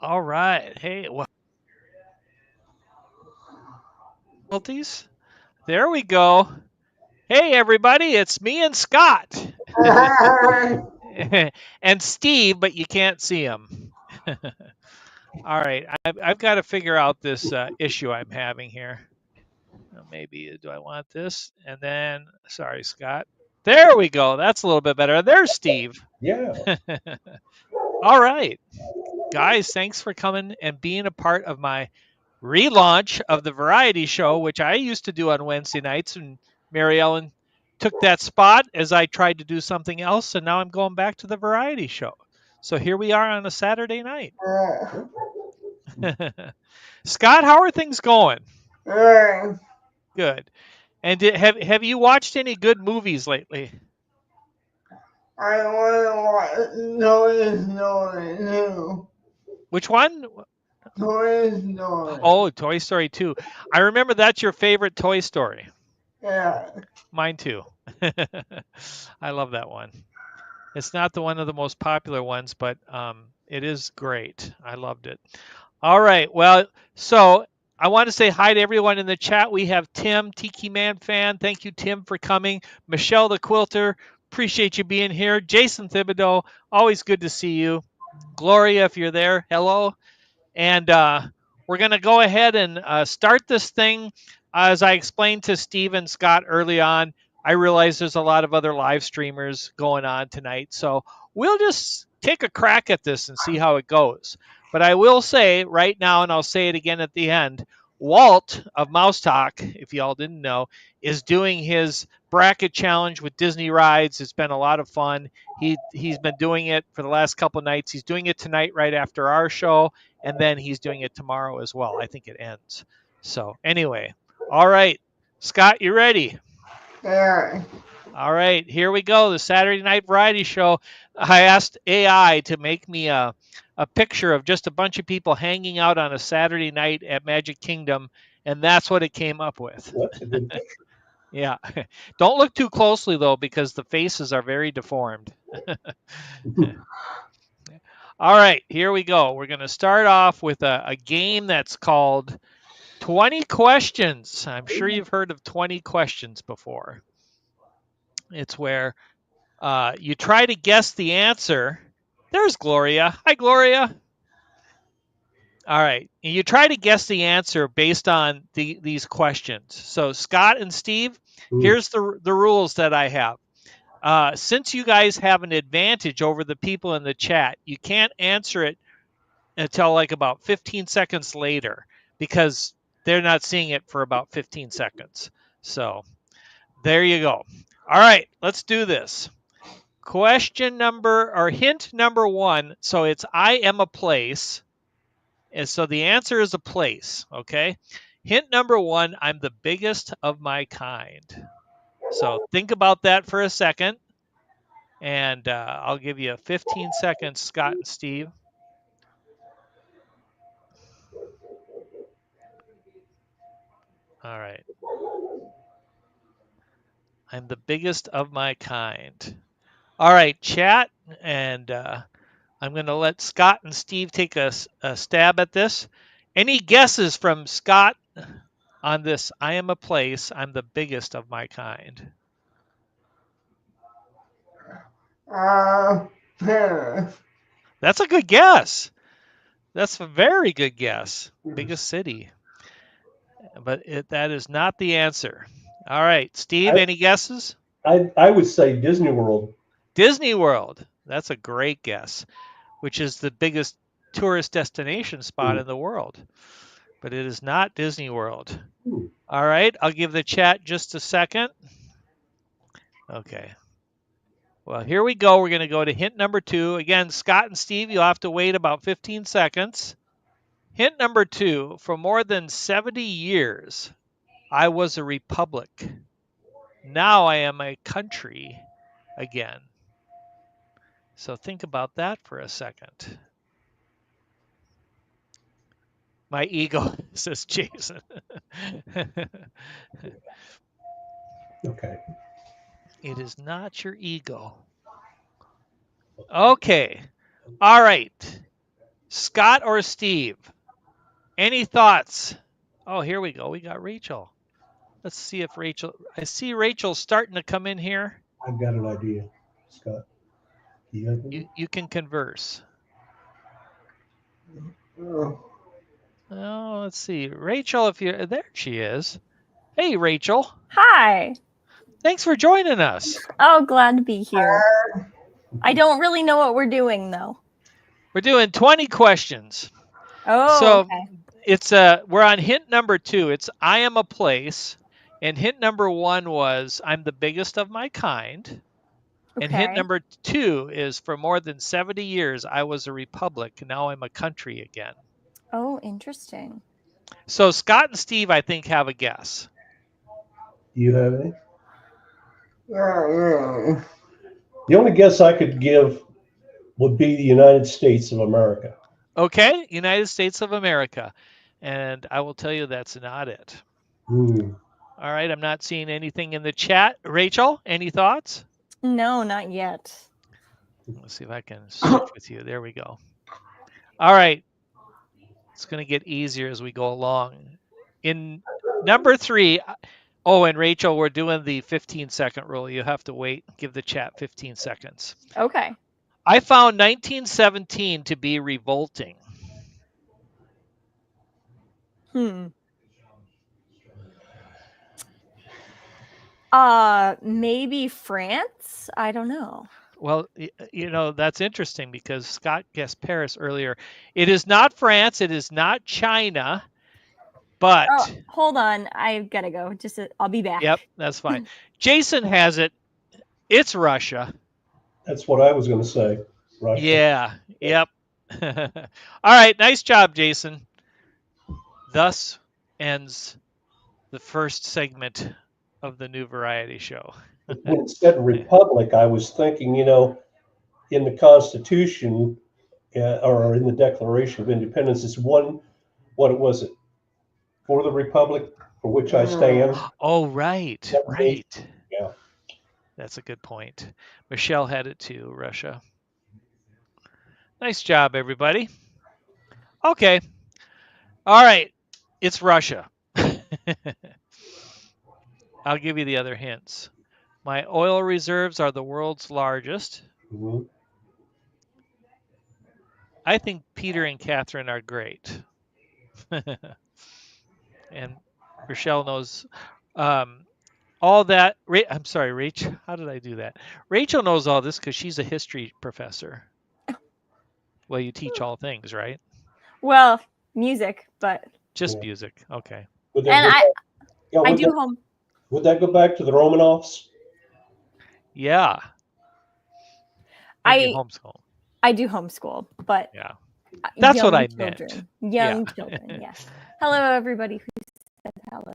All right. Hey, difficulties. There we go. Hey, everybody. It's me and Scott. And Steve, but you can't see him. All right. I've got to figure out this issue I'm having here. Maybe do I want this? And then, sorry, Scott. There we go. That's a little bit better. There's Steve. Yeah. All right. Guys, thanks for coming and being a part of my relaunch of the variety show, which I used to do on Wednesday nights, and Mary Ellen took that spot as I tried to do something else, and now I'm going back to the variety show. So here we are on a Saturday night. Scott, how are things going? Good. And have you watched any good movies lately? I want to Toy Story 2. Which one? Toy Story. Oh, Toy Story 2. I remember that's your favorite Toy Story. Yeah. Mine too. I love that one. It's not the one of the most popular ones, but it is great. I loved it. All right. Well, so I want to say hi to everyone in the chat. We have Tim, Tiki Man fan. Thank you, Tim, for coming. Michelle the Quilter, appreciate you being here. Jason Thibodeau, always good to see you. Gloria, if you're there, hello. And we're going to go ahead and start this thing. As I explained to Steve and Scott early on, I realize there's a lot of other live streamers going on tonight. So we'll just take a crack at this and see how it goes. But I will say right now, and I'll say it again at the end, Walt of Mouse Talk, if y'all didn't know, is doing his bracket challenge with Disney rides. It's been a lot of fun. He's been doing it for the last couple nights. He's doing it tonight right after our show, and then he's doing it tomorrow as well. I think it ends. So anyway, all right, Scott, you ready? Yeah. All right, here we go. The Saturday Night Variety Show. I asked AI to make me a picture of just a bunch of people hanging out on a Saturday night at Magic Kingdom, and that's what it came up with. Well, that's a good picture. Yeah. Don't look too closely, though, because the faces are very deformed. All right, here we go. We're going to start off with a game that's called 20 Questions. I'm sure you've heard of 20 Questions before. It's where you try to guess the answer. There's Gloria. Hi, Gloria. All right. You try to guess the answer based on these questions. So, Scott and Steve, here's the rules that I have. Since you guys have an advantage over the people in the chat, you can't answer it until like about 15 seconds later because they're not seeing it for about 15 seconds. So, there you go. All right, let's do this. Question number or hint number one. So it's I am a place. And so the answer is a place. Okay. Hint number one, I'm the biggest of my kind. So think about that for a second. And I'll give you 15 seconds, Scott and Steve. All right. I'm the biggest of my kind. All right, chat. And I'm going to let Scott and Steve take a stab at this. Any guesses from Scott on this? I am a place. I'm the biggest of my kind. Paris. That's a good guess. That's a very good guess. Biggest city. But that is not the answer. All right, Steve, I, any guesses? I would say Disney World. Disney World. That's a great guess, which is the biggest tourist destination spot in the world. But it is not Disney World. All right, I'll give the chat just a second. Okay. Well, here we go. We're going to go to hint number two. Again, Scott and Steve, you'll have to wait about 15 seconds. Hint number two, for more than 70 years, I was a republic. Now I am a country again. So think about that for a second. My ego, says Jason. Okay. It is not your ego. Okay. All right. Scott or Steve? Any thoughts? Oh, here we go. We got Rachel. Let's see if Rachel. I see Rachel starting to come in here. I've got an idea, Scott. You got one? You can converse. Oh, Oh, let's see. Rachel, if you're there, she is. Hey, Rachel. Hi. Thanks for joining us. Oh, glad to be here. I don't really know what we're doing though. We're doing 20 questions. Oh, So okay. it's we're on hint number 2. It's I am a place, and hint number 1 was I'm the biggest of my kind. And hint Okay. number 2 is for more than 70 years I was a republic. Now I'm a country again. Oh, interesting. So Scott and Steve, I think, have a guess. Do you have any? yeah. The only guess I could give would be the United States of America. Okay, United States of America. And I will tell you that's not it. Hmm. All right, I'm not seeing anything in the chat. Rachel, any thoughts? No, not yet. Let's see if I can switch with you. There we go. All right. It's going to get easier as we go along. In number 3, oh, and Rachel, we're doing the 15-second rule. You have to wait, give the chat 15 seconds. Okay. I found 1917 to be revolting. Maybe France? I don't know. Well, that's interesting because Scott guessed Paris earlier. It is not France. It is not China. But Oh, hold on. I've got to go. I'll be back. Yep, that's fine. Jason has it. It's Russia. That's what I was going to say. Russia. Yeah. Yep. All right. Nice job, Jason. Thus ends the first segment of the new variety show. When it said republic, I was thinking, in the Constitution or in the Declaration of Independence, it's one, what was it? For the republic for which I stand. Oh, right. Right. Yeah. That's a good point. Michelle had it too, Russia. Nice job, everybody. Okay. All right. It's Russia. I'll give you the other hints. My oil reserves are the world's largest. Mm-hmm. I think Peter and Catherine are great. And Rochelle knows all that. I'm sorry, Rach. How did I do that? Rachel knows all this because she's a history professor. Well, you teach all things, right? Well, music, but Just Yeah. music. Okay. Would that and go back- I do home. Would that go back to the Romanovs? Yeah. And you homeschool. I do homeschool, but Yeah. That's what young I meant. children. Young children, yes. Hello, everybody who said hello.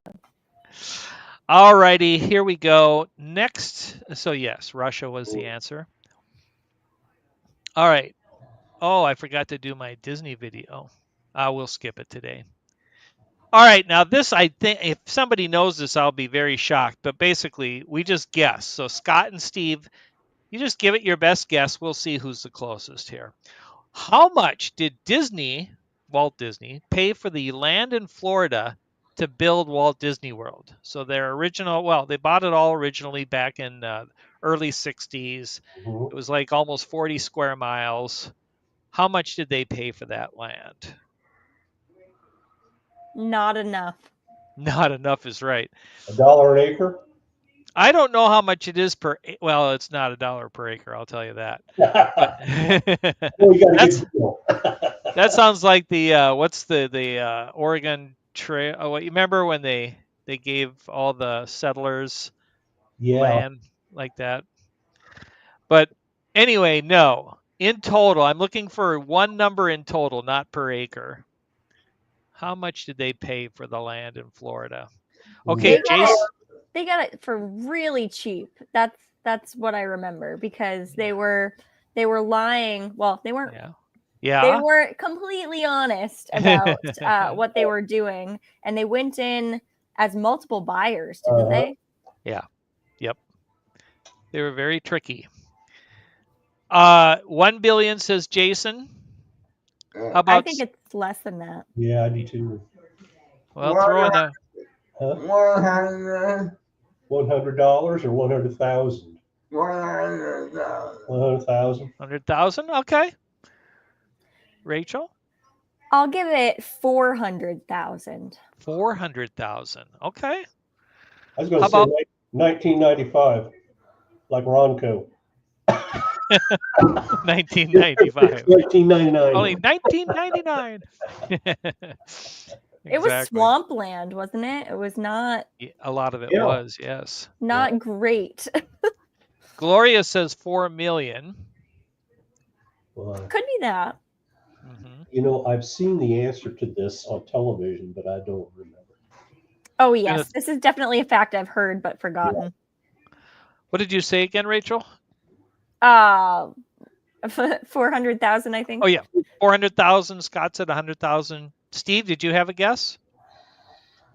All righty, here we go. Next. So, yes, Russia was the answer. All right. Oh, I forgot to do my Disney video. We'll skip it today. All right. Now, this, I think, if somebody knows this, I'll be very shocked. But basically, we just guess. So, Scott and Steve, you just give it your best guess. We'll see who's the closest here. How much did Walt Disney, pay for the land in Florida to build Walt Disney World? So their original, they bought it all originally back in early 60s. Mm-hmm. It was like almost 40 square miles. How much did they pay for that land? Not enough. Not enough is right. $1 an acre? I don't know how much it is well, it's not $1 per acre, I'll tell you that. Well, you got a good deal. That sounds like the what's the Oregon Trail? Oh, you remember when they gave all the settlers land like that? But anyway, no. In total, I'm looking for one number in total, not per acre. How much did they pay for the land in Florida? Okay, Jace. They got it for really cheap. That's what I remember because they were lying. Well, they weren't. Yeah. They weren't completely honest about what they were doing, and they went in as multiple buyers, didn't they? Yeah. Yep. They were very tricky. 1 billion, says Jason. How I about think it's less than that. Yeah, I do too. well, throw in a Huh? 100. $100 or 100,000? 100,000. 100,000. 100,000? Okay. Rachel? I'll give it 400,000. 400,000. Okay. I was going How to say about 1995, like Ronco. 1995? 1999. Only 1999. It was Exactly. swampland, wasn't it? It was not Yeah, a lot of it Yeah. was, yes. not great. Gloria says 4 million. Well, Could be that. Mhm. I've seen the answer to this on television, but I don't remember. Oh And yes, it's, this is definitely a fact I've heard but forgotten. what did you say again, Rachel? 400,000, I think. Oh yeah, 400,000. Scott said 100,000. Steve, did you have a guess?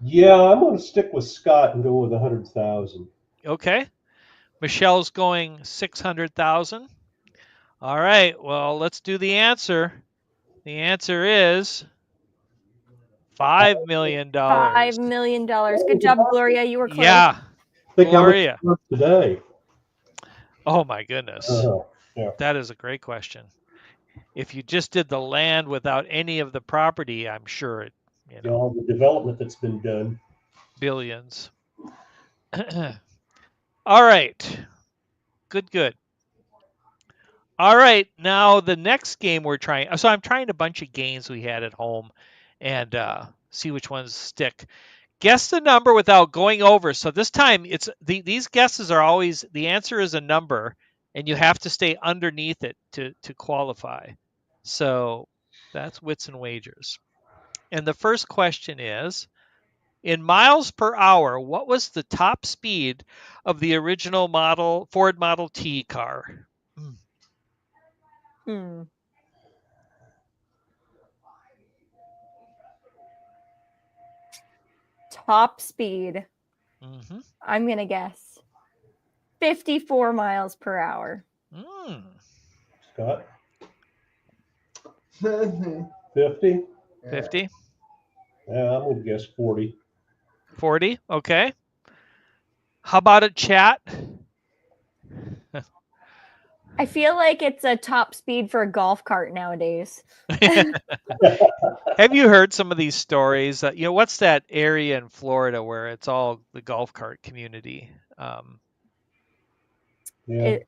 Yeah, I'm going to stick with Scott and go with 100,000. Okay. Michelle's going 600,000. All right. Well, let's do the answer. The answer is $5 million. $5 million. Good job, Gloria. You were close. Yeah, Think how much Gloria. it's worth today? Oh my goodness. Yeah. That is a great question. If you just did the land without any of the property, I'm sure it, All the development that's been done. billions. All right. Good. All right. Now the next game we're trying. So I'm trying a bunch of games we had at home and see which ones stick. Guess the number without going over. So this time these guesses are always, the answer is a number and you have to stay underneath it to qualify. So that's wits and wagers. And the first question is, in miles per hour, what was the top speed of the original Ford Model T car? Top speed. Mm-hmm. I'm going to guess 54 miles per hour. Scott? 50. 50? 50? Yeah, I'm going to guess 40. 40? Okay. How about a chat? I feel like it's a top speed for a golf cart nowadays. Have you heard some of these stories? What's that area in Florida where it's all the golf cart community? Yeah.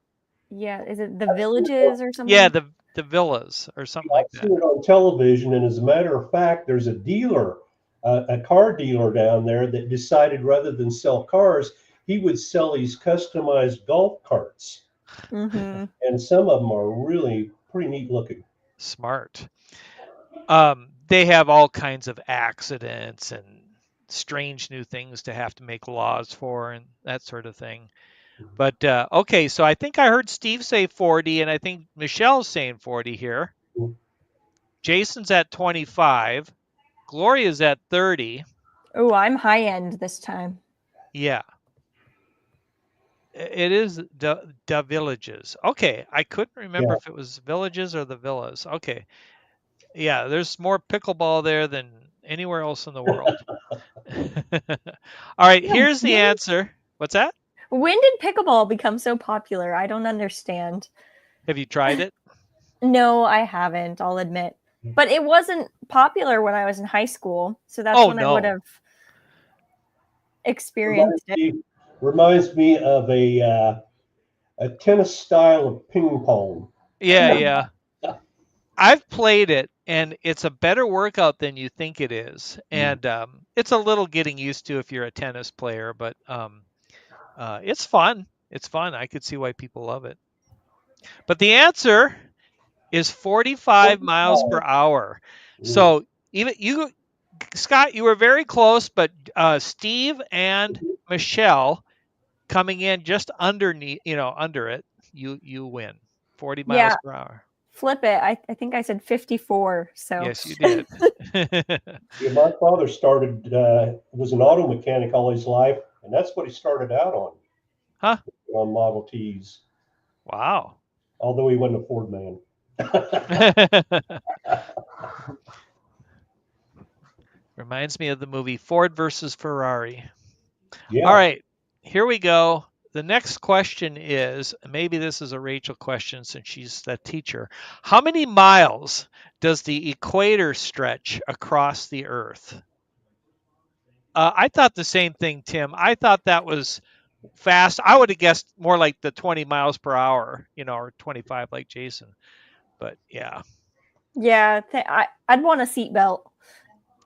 Is it the Villages or something? Yeah, the villas or something like I've seen that. it on television, and as a matter of fact, there's a dealer, a car dealer down there that decided rather than sell cars, he would sell these customized golf carts. Mm-hmm. And some of them are really pretty neat looking. Smart. They have all kinds of accidents and strange new things to have to make laws for and that sort of thing. But okay, so I think I heard Steve say 40, and I think Michelle's saying 40 here. Jason's at 25. Gloria's at 30. Oh, I'm high end this time. Yeah. It is the Villages. Okay, I couldn't remember if it was Villages or the Villas. Okay. Yeah, there's more pickleball there than anywhere else in the world. All right, here's the answer. What's that? When did pickleball become so popular? I don't understand. Have you tried it? No, I haven't, I'll admit. But it wasn't popular when I was in high school. So that's when I would have experienced it. Reminds me of a tennis style of ping pong. Yeah. I've played it, and it's a better workout than you think it is. And it's a little getting used to if you're a tennis player, but it's fun. It's fun. I could see why people love it. But the answer is 45 miles per hour. So even you, Scott, you were very close, but Steve and Michelle coming in just underneath, under it, you win. 40 miles per hour. Flip it. I think I said 54. So yes, you did. My father was an auto mechanic all his life, and that's what he started out on. Huh? On Model Ts. Wow. Although he wasn't a Ford man. Reminds me of the movie Ford versus Ferrari. Yeah. All right, here we go. The next question is, maybe this is a Rachel question since she's the teacher. How many miles does the equator stretch across the Earth? I thought the same thing, Tim. I thought that was fast. I would have guessed more like the 20 miles per hour, or 25 like Jason. But yeah. Yeah, I'd want a seatbelt.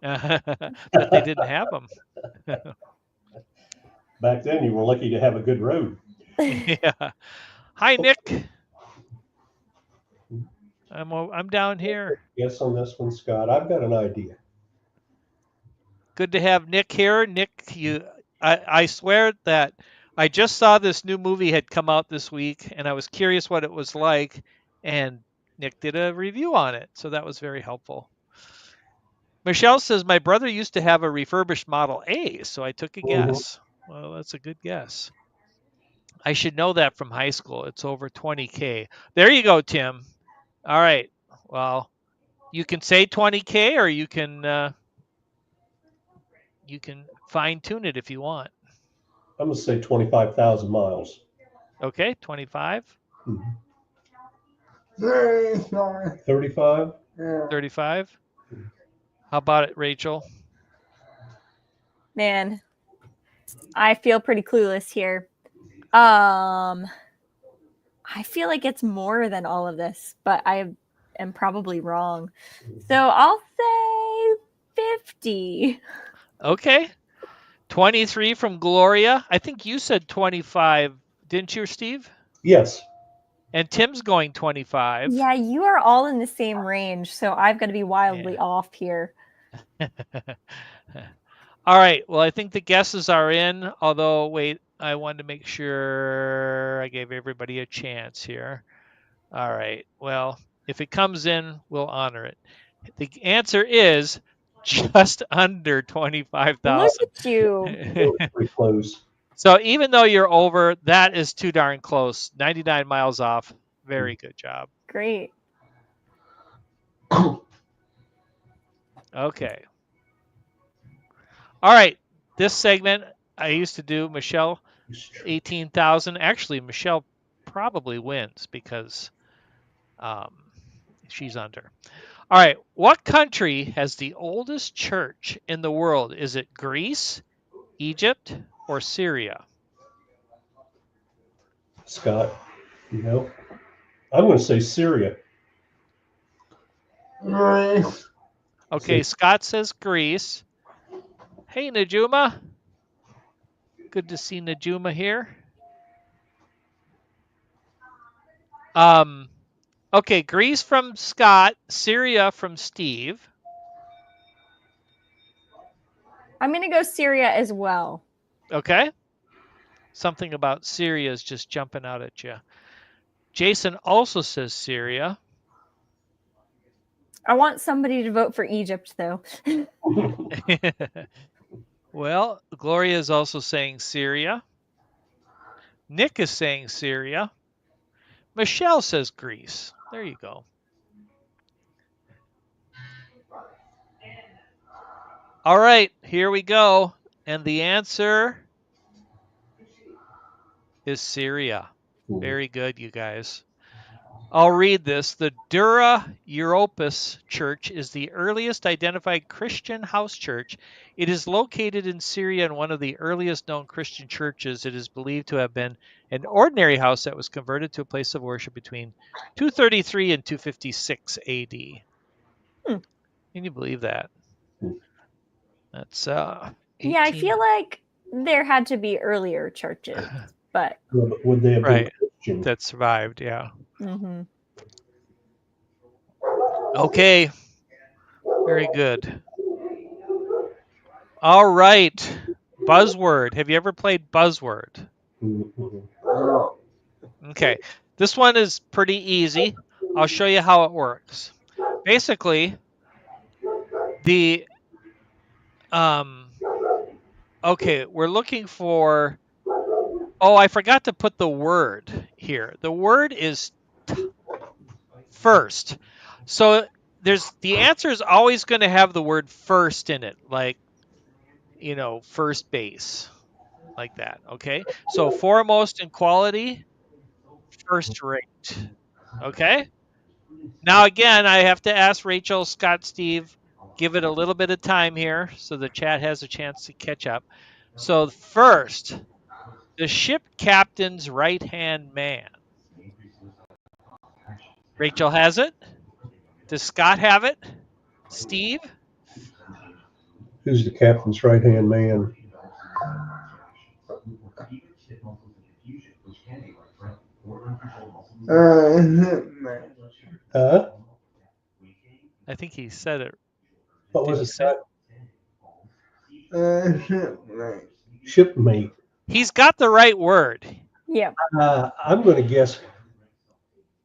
But they didn't have them. Back then, you were lucky to have a good road. Yeah. Hi, Nick. I'm down here. Yes, on this one, Scott. I've got an idea. Good to have Nick here. Nick, I swear that I just saw this new movie had come out this week, and I was curious what it was like, and Nick did a review on it, so that was very helpful. Michelle says, my brother used to have a refurbished Model A, so I took a guess. Well, that's a good guess. I should know that from high school. It's over 20K. There you go, Tim. All right. Well, you can say 20K, or you can fine tune it if you want. I'm going to say 25,000 miles. Okay, 25. 35. 35? Yeah. 35. How about it, Rachel? Man, I feel pretty clueless here. I feel like it's more than all of this, but I am probably wrong. So I'll say 50. Okay. 23 from Gloria. I think you said 25, didn't you, Steve? Yes. And Tim's going 25. Yeah, you are all in the same range, so I've got to be wildly off here. All right. Well, I think the guesses are in, although, wait, I wanted to make sure I gave everybody a chance here. All right. Well, if it comes in, we'll honor it. The answer is just under 25,000. Look at you. Pretty close. So even though you're over, that is too darn close. 99 miles off. Very good job. Great. Okay. All right. This segment I used to do, Michelle, 18,000. Actually, Michelle probably wins because she's under. All right. What country has the oldest church in the world? Is it Greece, Egypt, or Syria? Scott, you know, I'm going to say Syria. Greece. Okay, Scott says Greece. Hey, Najuma. Good to see Najuma here. Okay, Greece from Scott, Syria from Steve. I'm going to go Syria as well. Okay. Something about Syria is just jumping out at you. Jason also says Syria. I want somebody to vote for Egypt, though. Well, Gloria is also saying Syria. Nick is saying Syria. Michelle says Greece. There you go. All right, here we go. And the answer is Syria. Very good, you guys. I'll read this. The Dura Europos Church is the earliest identified Christian house church. It is located in Syria and one of the earliest known Christian churches. It is believed to have been an ordinary house that was converted to a place of worship between 233 and 256 AD. Can you believe that? That's 18... Yeah, I feel like there had to be earlier churches, but would they have been Christian? That survived, yeah. Mm-hmm. Okay. Very good. All right. Buzzword. Have you ever played Buzzword? Okay. This one is pretty easy. I'll show you how it works. Basically, okay, we're looking for, I forgot to put the word here. The word is first. So the answer is always going to have the word first in it, like, first base, like that. Okay. So foremost in quality, first rate. Okay. Now, again, I have to ask Rachel, Scott, Steve, give it a little bit of time here so the chat has a chance to catch up. So first, the ship captain's right-hand man. Rachel has it. Does Scott have it? Steve? Who's the captain's right-hand man? Huh? I think he said it. What Did was he it, say? Scott? Shipmate. He's got the right word. Yep. I'm going to guess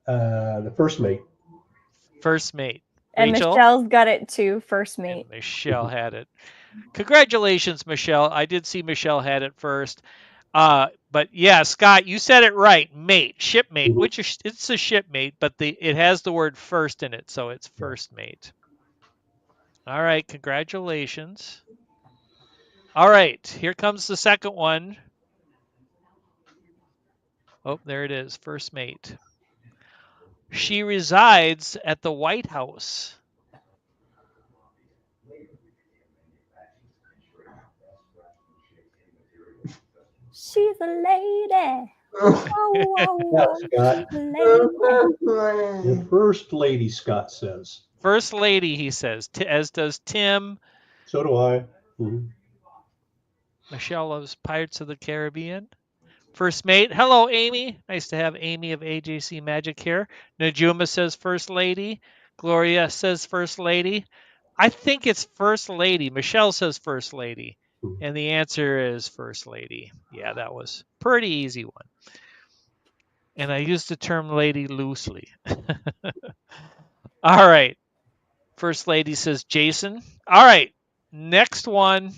the first mate. First mate. And Rachel? Michelle's got it too, first mate. And Michelle had it. Congratulations, Michelle. I did see Michelle had it first. But yeah, Scott, you said it right. Mate, shipmate, which is, it's a shipmate, but it has the word first in it, so it's first mate. All right, congratulations. All right, here comes the second one. Oh, there it is, first mate. She resides at the White House. She's a lady. Yeah, Scott. She's a lady. The first lady, Scott says. First lady, he says, as does Tim. So do I. Mm-hmm. Michelle loves Pirates of the Caribbean. First mate. Hello, Amy. Nice to have Amy of AJC Magic here. Najuma says first lady. Gloria says first lady. I think it's first lady. Michelle says first lady. And the answer is first lady. Yeah, that was a pretty easy one. And I used the term lady loosely. All right. First lady says Jason. All right. Next one.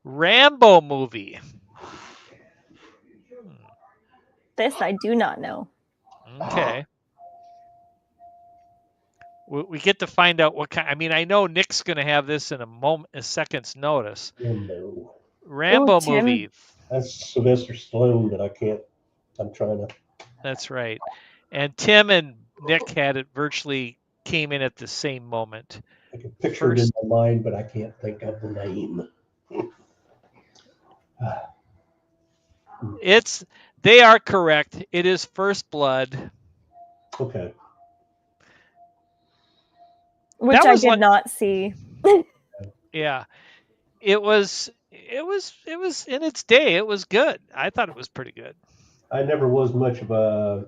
Rambo movie. This I do not know. Okay. We get to find out what kind. I mean, I know Nick's going to have this in a second's notice. Rambo Tim. movie. That's Sylvester Stallone, but I can't. I'm trying to. That's right. And Tim and Nick had it virtually came in at the same moment. I can picture it in my mind, but I can't think of the name. They are correct. It is First Blood. Okay. Which I did not see. Yeah. It was in its day. It was good. I thought it was pretty good. I never was much of a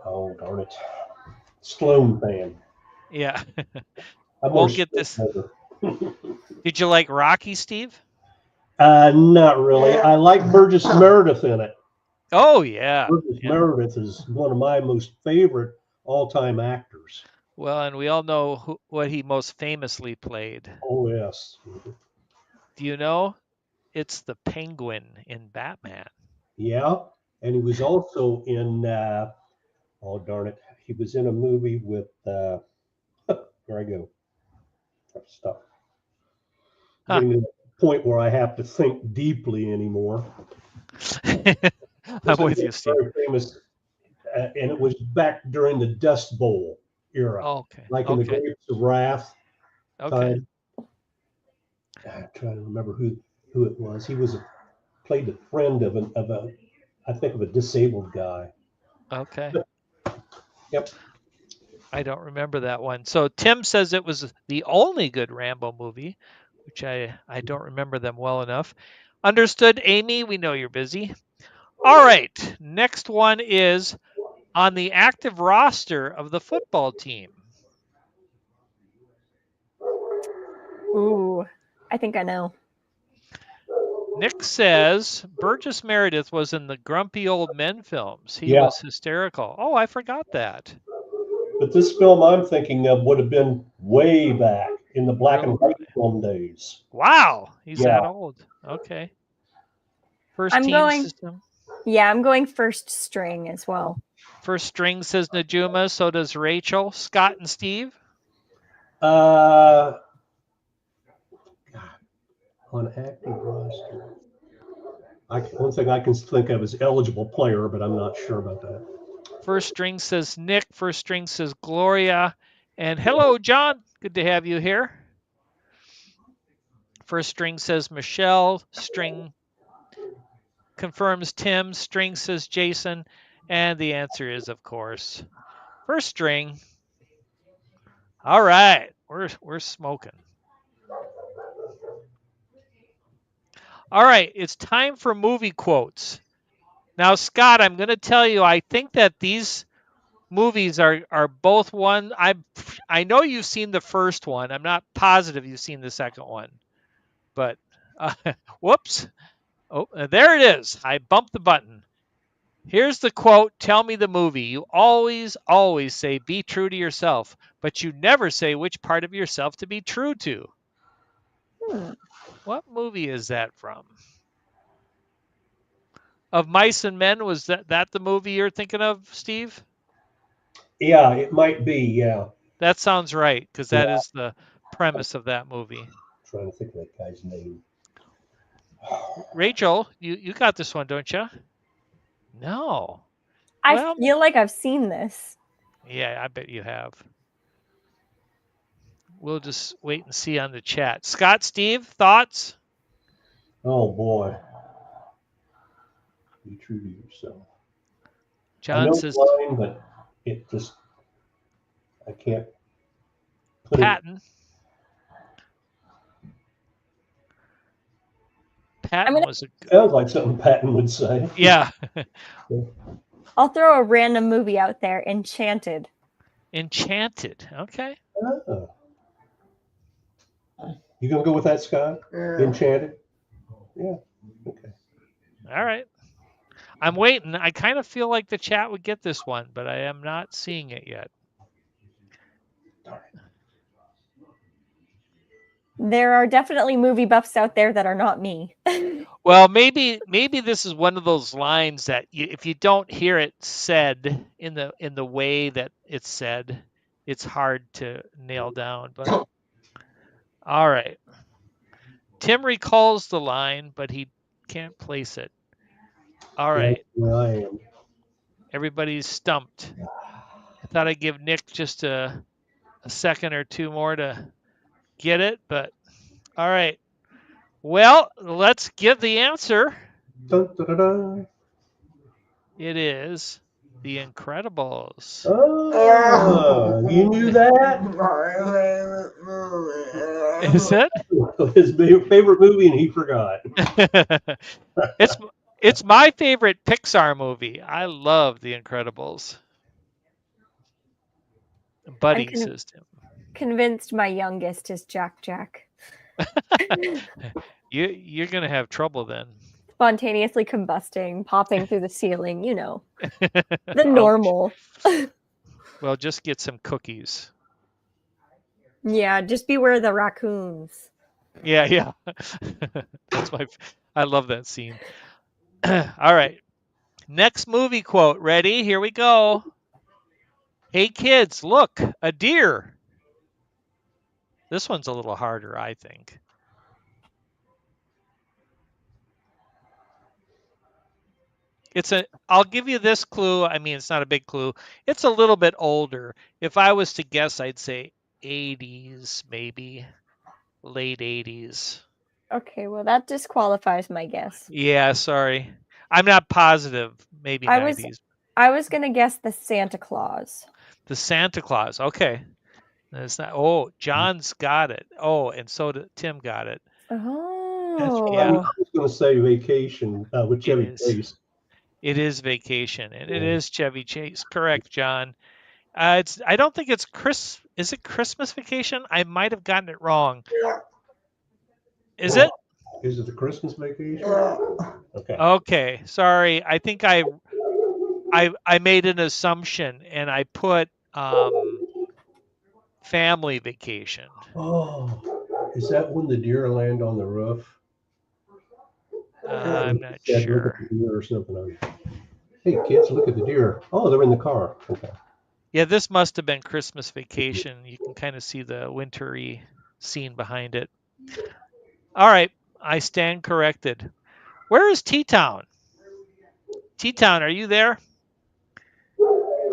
oh darn it, Stallone fan. Yeah. We'll get this. Did you like Rocky, Steve? Not really. I like Burgess Meredith in it. Oh yeah. Burgess Meredith is one of my most favorite all-time actors. Well, and we all know what he most famously played. Oh yes. Do you know? It's the Penguin in Batman. Yeah, and he was also in. Oh darn it! He was in a movie with. Here I go. Stuff. Getting to the point where I have to think deeply anymore. I'm with you, Steve. Very famous, and it was back during the Dust Bowl era. Okay. Like in the Grapes of Wrath. Okay. Time. I'm trying to remember who it was. He played the friend of a disabled guy. Okay. Yep. I don't remember that one. So Tim says it was the only good Rambo movie, which I don't remember them well enough. Understood, Amy. We know you're busy. All right. Next one is on the active roster of the football team. Ooh, I think I know. Nick says Burgess Meredith was in the Grumpy Old Men films. He was hysterical. Oh, I forgot that. But this film I'm thinking of would have been way back in the black and white film days. Wow, he's that old. Okay. First team system. Yeah, I'm going first string as well. First string says Najuma, so does Rachel. Scott and Steve? God, on active roster. One thing I can think of is eligible player, but I'm not sure about that. First string says Nick. First string says Gloria. And hello, John. Good to have you here. First string says Michelle. String confirms Tim. String says Jason. And the answer is, of course, first string. All right. We're smoking. All right. It's time for movie quotes. Now, Scott, I'm going to tell you, I think that these movies are both one. I know you've seen the first one. I'm not positive you've seen the second one. But whoops. Oh, there it is. I bumped the button. Here's the quote. Tell me the movie. You always say be true to yourself, but you never say which part of yourself to be true to. What movie is that from? Of Mice and Men, was that the movie you're thinking of, Steve? Yeah, it might be. Yeah. That sounds right, because that is the premise of that movie. I'm trying to think of that guy's name. Rachel, you got this one, don't you? No. I feel like I've seen this. Yeah, I bet you have. We'll just wait and see on the chat. Scott, Steve, thoughts? Oh boy. Be true to yourself. John I know says the line, but it just I can't put Patton. Patton was a good. Sounds like something Patton would say. Yeah. I'll throw a random movie out there. Enchanted. Enchanted. Okay. Oh. You gonna go with that, Scott? Yeah. Enchanted? Yeah. Okay. All right. I'm waiting. I kind of feel like the chat would get this one, but I am not seeing it yet. There are definitely movie buffs out there that are not me. Well, maybe this is one of those lines that if you don't hear it said in the way that it's said, it's hard to nail down. But all right. Tim recalls the line, but he can't place it. All right. Yeah, I am. Everybody's stumped. I thought I'd give Nick just a second or two more to get it, but all right. Well, let's give the answer. Dun, dun, dun, dun. It is The Incredibles. Oh, you knew that? Is it? His favorite movie, and he forgot. It's my favorite Pixar movie. I love The Incredibles. Buddy, says Tim. Convinced my youngest is Jack. You're gonna have trouble then. Spontaneously combusting, popping through the ceiling, you know. The normal. Well, just get some cookies. Yeah, just beware the raccoons. Yeah. I love that scene. All right. Next movie quote. Ready? Here we go. Hey kids, look, a deer. This one's a little harder, I think. I'll give you this clue. I mean, it's not a big clue. It's a little bit older. If I was to guess, I'd say 80s, maybe late 80s. Okay, well that disqualifies my guess. Yeah, sorry. I'm not positive. Maybe 90s. I was gonna guess the Santa Claus. The Santa Claus. Okay. That's not. Oh, John's got it. Oh, and so did Tim got it. Oh. I was going to say Vacation with Chevy Chase. It is Vacation, and it is Chevy Chase. Correct, John. I don't think it's Is it Christmas Vacation? I might have gotten it wrong. Is it? Is it the Christmas Vacation? Okay. Okay. Sorry. I think I made an assumption and I put Family Vacation. Oh, is that when the deer land on the roof? I'm not sure. Or something. Hey, kids, look at the deer. Oh, they're in the car. Okay. Yeah, this must have been Christmas Vacation. You can kind of see the wintry scene behind it. All right, I stand corrected. Where is T-Town? T-Town, are you there?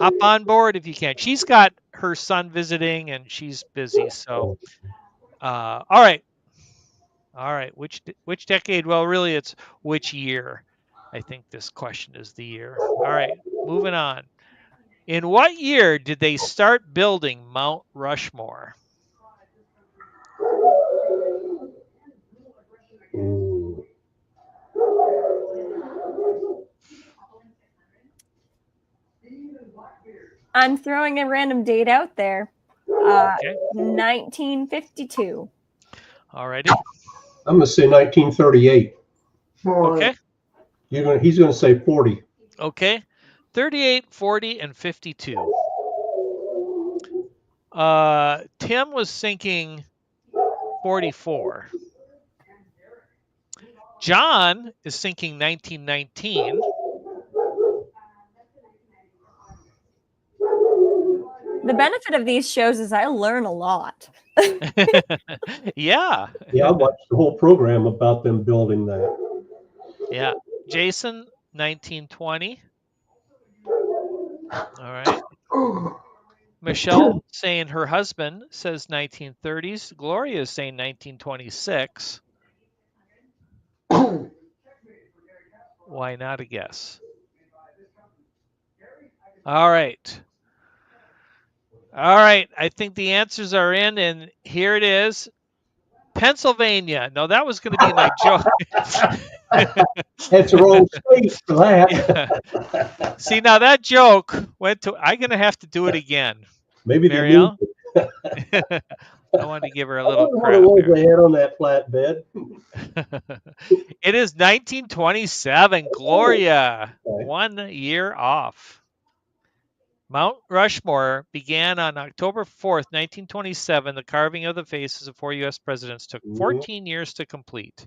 Hop on board if you can. She's got her son visiting and she's busy. So, all right. All right. Which decade? Well, really, it's which year. I think this question is the year. All right. Moving on. In what year did they start building Mount Rushmore? Ooh. I'm throwing a random date out there. Okay. 1952. All righty. I'm going to say 1938. Okay. He's going to say 40. Okay. 38, 40, and 52. Tim was thinking 44. John is thinking 1919. The benefit of these shows is I learn a lot. Yeah. Yeah, I watched the whole program about them building that. Yeah. Jason, 1920. All right. Michelle saying her husband says 1930s. Gloria is saying 1926. Why not a guess? All right. All right. I think the answers are in, and here it is. Pennsylvania. No, that was going to be my joke. That's the wrong state for that. Yeah. See, now that joke went to, I'm going to have to do it again. Maybe Marielle? they moved I wanted to give her a I little wonder what crap it was there. they had on that flatbed. It is 1927. Gloria, Okay. 1 year off. Mount Rushmore began on October 4th, 1927. The carving of the faces of 4 U.S. presidents took 14 years to complete.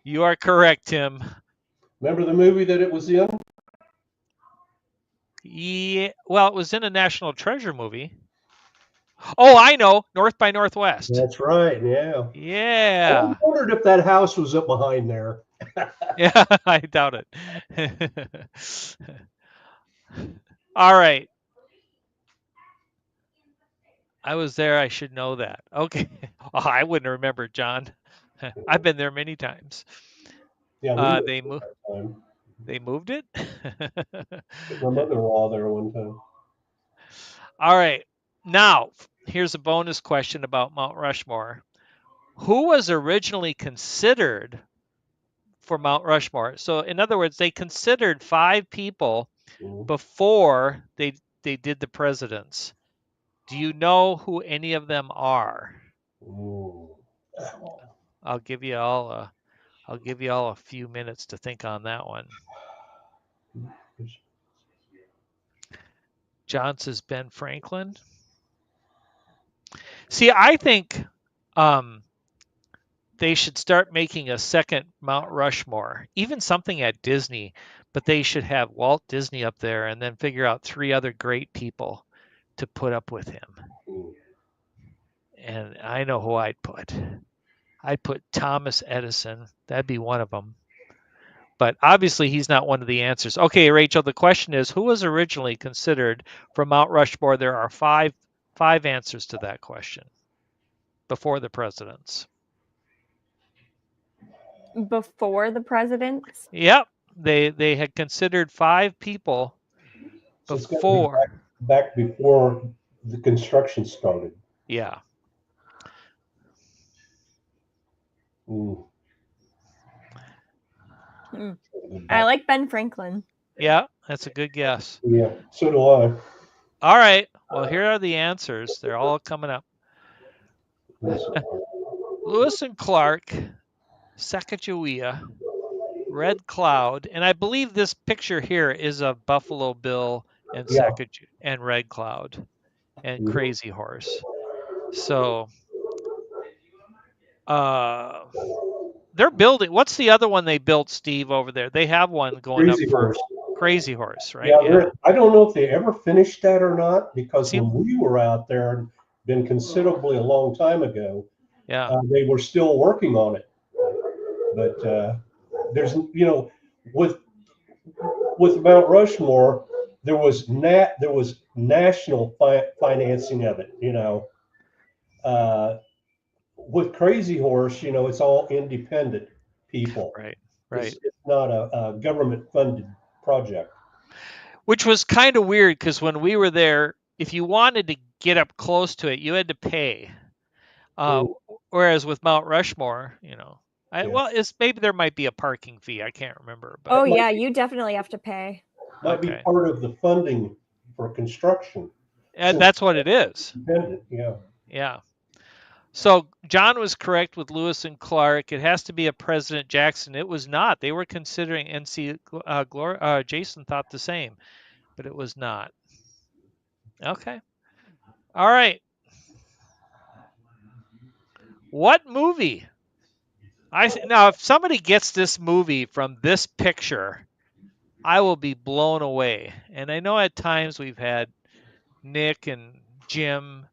You are correct, Tim. Remember the movie that it was in? Yeah, well, it was in a National Treasure movie. Oh, I know, North by Northwest. That's right, yeah. Yeah. I wondered if that house was up behind there. Yeah, I doubt it. All right. I was there. I should know that. Okay. Oh, I wouldn't remember, John. I've been there many times. Yeah, we were They that time. they moved it. Took my mother-in-law there one time. All right. Now, here's a bonus question about Mount Rushmore. Who was originally considered for Mount Rushmore? So, in other words, they considered 5 people before they did the presidents. Do you know who any of them are? Ooh. I'll give you all a few minutes to think on that one. John says Ben Franklin. See, I think they should start making a second Mount Rushmore, even something at Disney, but they should have Walt Disney up there and then figure out 3 other great people to put up with him. And I know who I'd put. I'd put Thomas Edison. That'd be one of them. But obviously, he's not one of the answers. Okay, Rachel, the question is, who was originally considered for Mount Rushmore? There are five answers to that question before the presidents. Before the presidents? Yep, they had considered 5 people So it's before. gotta be back before the construction started. Yeah. I like Ben Franklin. Yeah, that's a good guess. Yeah, so do I. All right. Well, here are the answers. They're all coming up. Lewis and Clark, Sacagawea, Red Cloud, and I believe this picture here is of Buffalo Bill and Sacagawea and Red Cloud and Crazy Horse. So that they're building. What's the other one they built, Steve, over there? They have one going Crazy up for Horse. Crazy Horse, right? Yeah, I don't know if they ever finished that or not, because Seem- when we were out there, been considerably a long time ago, Yeah. they were still working on it. But there's, with Mount Rushmore, there was national financing of it. With Crazy Horse, it's all independent people. Right. It's not a government funded project. Which was kind of weird because when we were there, if you wanted to get up close to it, you had to pay. Whereas with Mount Rushmore, well, it's maybe there might be a parking fee. I can't remember. But Oh yeah, you definitely have to pay. Might be part of the funding for construction. And that's what it is. Independent, yeah. Yeah. So John was correct with Lewis and Clark. It has to be a President Jackson. It was not. They were considering NC. Jason thought the same, but it was not. Okay. All right. What movie? Now, if somebody gets this movie from this picture, I will be blown away. And I know at times we've had Nick and Jim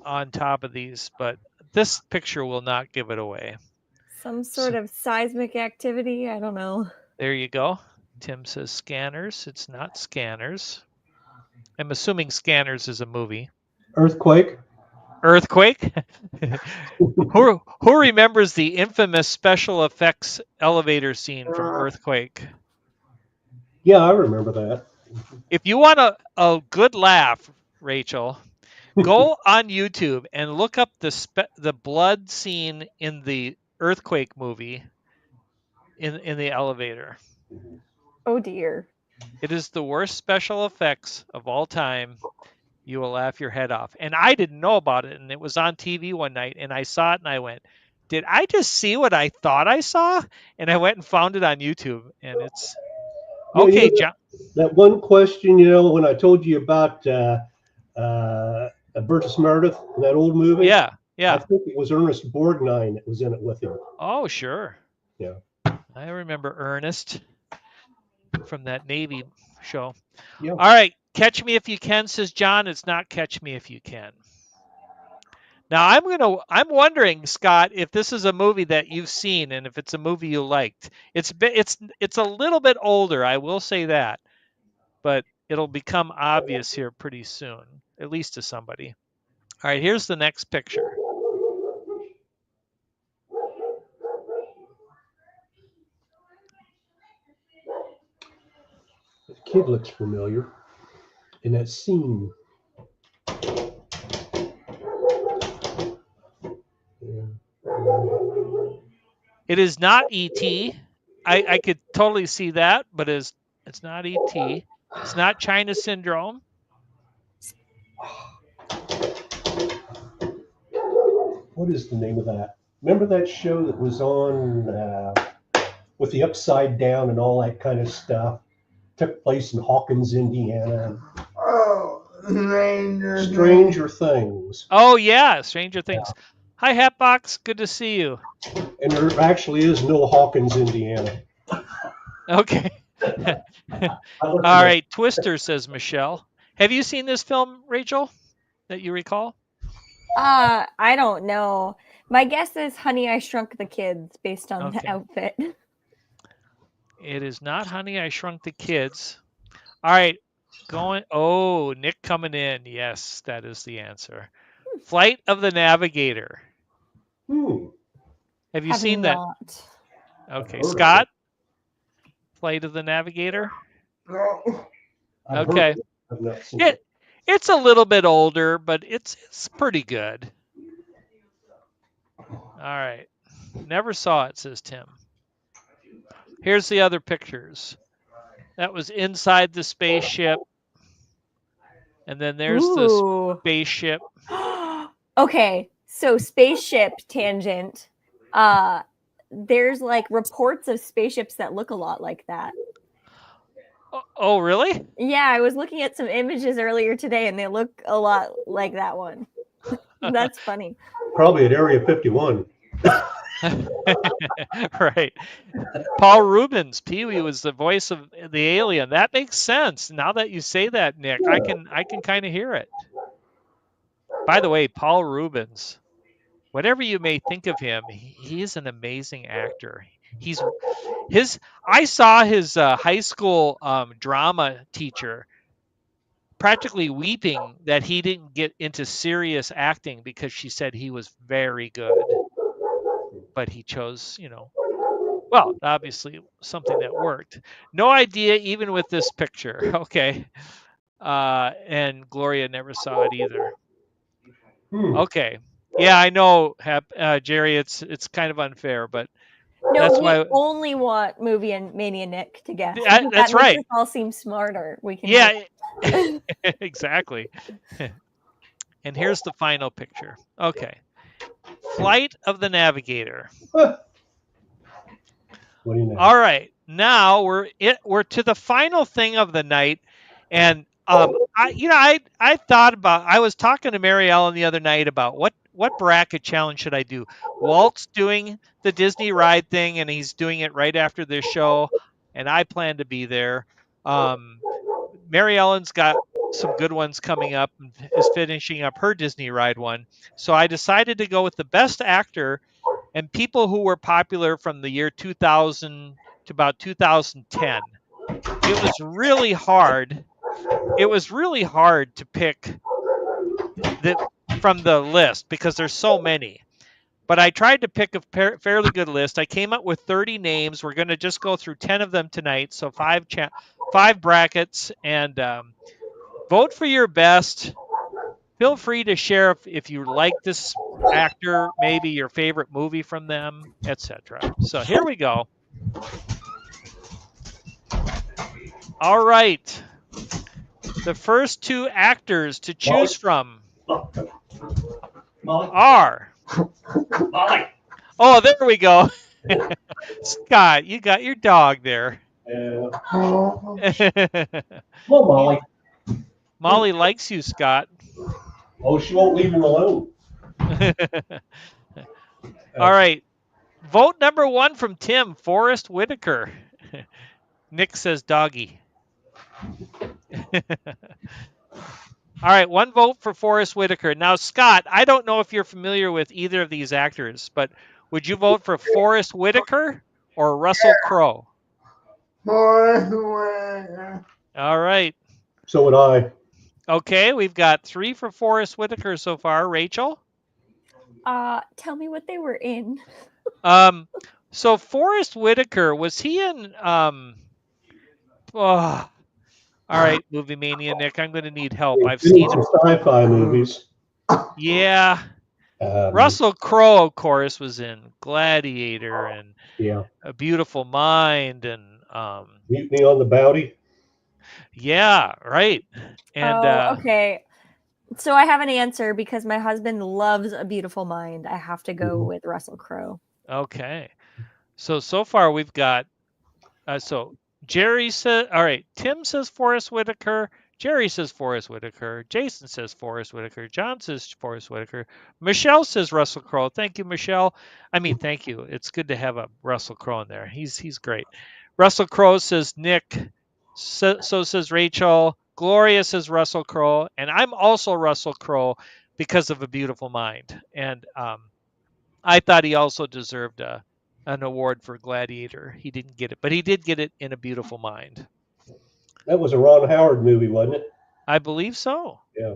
on top of these, but this picture will not give it away. Some sort of seismic activity. I don't know. There you go. Tim says Scanners. It's not Scanners. I'm assuming Scanners is a movie. Earthquake. Earthquake? Who remembers the infamous special effects elevator scene from Earthquake? Yeah, I remember that. If you want a good laugh, Rachel, go on YouTube and look up the blood scene in the Earthquake movie in the elevator. Oh dear. It is the worst special effects of all time. You will laugh your head off. And I didn't know about it, and it was on TV one night, and I saw it, and I went, did I just see what I thought I saw? And I went and found it on YouTube, and it's okay, John. That one question, when I told you about Burgess Meredith in that old movie. Yeah. I think it was Ernest Borgnine that was in it with him. Oh, sure. Yeah. I remember Ernest from that Navy show. Yeah. All right. Catch Me If You Can, says John. It's not Catch Me If You Can. Now I'm wondering, Scott, if this is a movie that you've seen and if it's a movie you liked. It's a little bit older, I will say that, but it'll become obvious here pretty soon, at least to somebody. All right, here's the next picture. The kid looks familiar in that scene. It is not E.T. I could totally see that, but it's not E.T. It's not China Syndrome. What is the name of that? Remember that show that was on with the upside down and all that kind of stuff? Took place in Hawkins, Indiana. Oh, Stranger Things. Oh yeah, Stranger Things. Yeah. Hi, Hatbox. Good to see you. And there actually is no Hawkins, Indiana. Okay. All right. Twister, says Michelle. Have you seen this film, Rachel, that you recall? I don't know. My guess is Honey, I Shrunk the Kids based on the outfit. It is not Honey, I Shrunk the Kids. All right. Oh, Nick coming in. Yes, that is the answer. Flight of the Navigator. Have you seen that? Okay, Scott? Flight of the Navigator? No. Okay. It's a little bit older, but it's pretty good. All right. Never saw it, says Tim. Here's the other pictures. That was inside the spaceship. And then there's the spaceship. Okay, so spaceship tangent. There's like reports of spaceships that look a lot like that. Oh, really? Yeah, I was looking at some images earlier today, and they look a lot like that one. That's funny. Probably at Area 51. Right. Paul Rubens, Pee-wee was the voice of the alien. That makes sense. Now that you say that, Nick, I can kind of hear it. By the way, Paul Rubens, whatever you may think of him, he is an amazing actor. I saw his high school drama teacher practically weeping that he didn't get into serious acting because she said he was very good, but he chose, well, obviously something that worked. No idea even with this picture. Okay. And Gloria never saw it either. Okay. Yeah, I know, Jerry. It's kind of unfair, but No, that's we why. only want Movie and Mania Nick to guess. That's That makes right. us all seem smarter. We can. Yeah, exactly. And here's the final picture. Okay. Flight of the Navigator. What do you know? All right. Now we're to the final thing of the night, and I thought about, I was talking to Mary Ellen the other night about what bracket challenge should I do. Walt's doing the Disney ride thing, and he's doing it right after this show, and I plan to be there. Mary Ellen's got some good ones coming up and is finishing up her Disney ride one. So I decided to go with the best actor and people who were popular from the year 2000 to about 2010. It was really hard. It was really hard to pick from the list because there's so many. But I tried to pick a fairly good list. I came up with 30 names. We're going to just go through 10 of them tonight. So five brackets, and vote for your best. Feel free to share if you like this actor, maybe your favorite movie from them, etc. So here we go. All right. The first two actors to choose from are. Oh, there we go. Scott, you got your dog there. Come on, Molly. Molly likes you, Scott. Oh, she won't leave him alone. All right. Vote number 1 from Tim, Forrest Whitaker. Nick says doggy. All right, 1 vote for Forrest Whitaker. Now, Scott, I don't know if you're familiar with either of these actors, but would you vote for Forrest Whitaker or Russell Crowe? All right. So would I. Okay, we've got 3 for Forrest Whitaker so far. Rachel? Tell me what they were in. So Forrest Whitaker, was he in all right, Movie Mania, Nick, I'm going to need help. I've seen some sci-fi movies. Yeah. Russell Crowe, of course, was in Gladiator and A Beautiful Mind and Mutiny on the Bounty. Yeah, right. And okay. So I have an answer because my husband loves A Beautiful Mind. I have to go with Russell Crowe. Okay. So far we've got so Jerry says, all right, Tim says Forrest Whitaker, Jerry says Forrest Whitaker, Jason says Forrest Whitaker, John says Forrest Whitaker, Michelle says Russell Crowe. Thank you, Michelle. I mean, thank you. It's good to have a Russell Crowe in there. He's great. Russell Crowe says Nick. So says Rachel. Gloria says Russell Crowe, and I'm also Russell Crowe because of A Beautiful Mind. And I thought he also deserved an award for Gladiator. He didn't get it, but he did get it in A Beautiful Mind. That was a Ron Howard movie, wasn't it? I believe so. Yeah.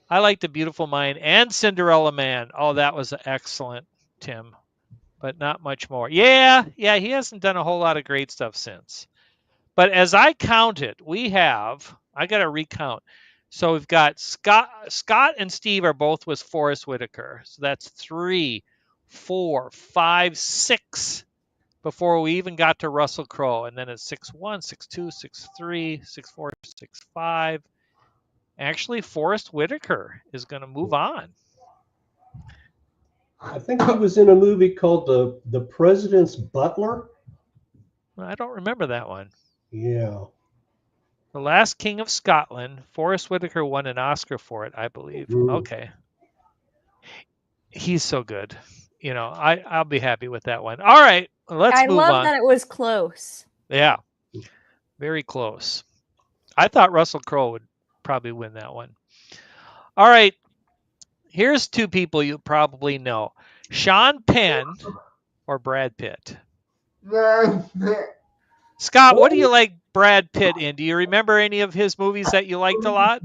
I liked A Beautiful Mind and Cinderella Man. Oh, that was excellent, Tim, but not much more. Yeah, he hasn't done a whole lot of great stuff since. But as I counted, I got to recount. So we've got Scott and Steve are both with Forrest Whitaker. So that's 3, 4, 5, 6 before we even got to Russell Crowe. And then it's 6-1, 6-2, 6-3, 6-4, 6-5. Actually, Forrest Whitaker is going to move on. I think he was in a movie called The President's Butler. I don't remember that one. Yeah. The Last King of Scotland. Forrest Whitaker won an Oscar for it, I believe. Okay. He's so good. You know, I'll be happy with that one. All right, let's I move love on. that it was close. Yeah, very close. I thought Russell Crowe would probably win that one. All right, here's two people you probably know: Sean Penn or Brad Pitt. Scott, what do you like Brad Pitt in? Do you remember any of his movies that you liked a lot?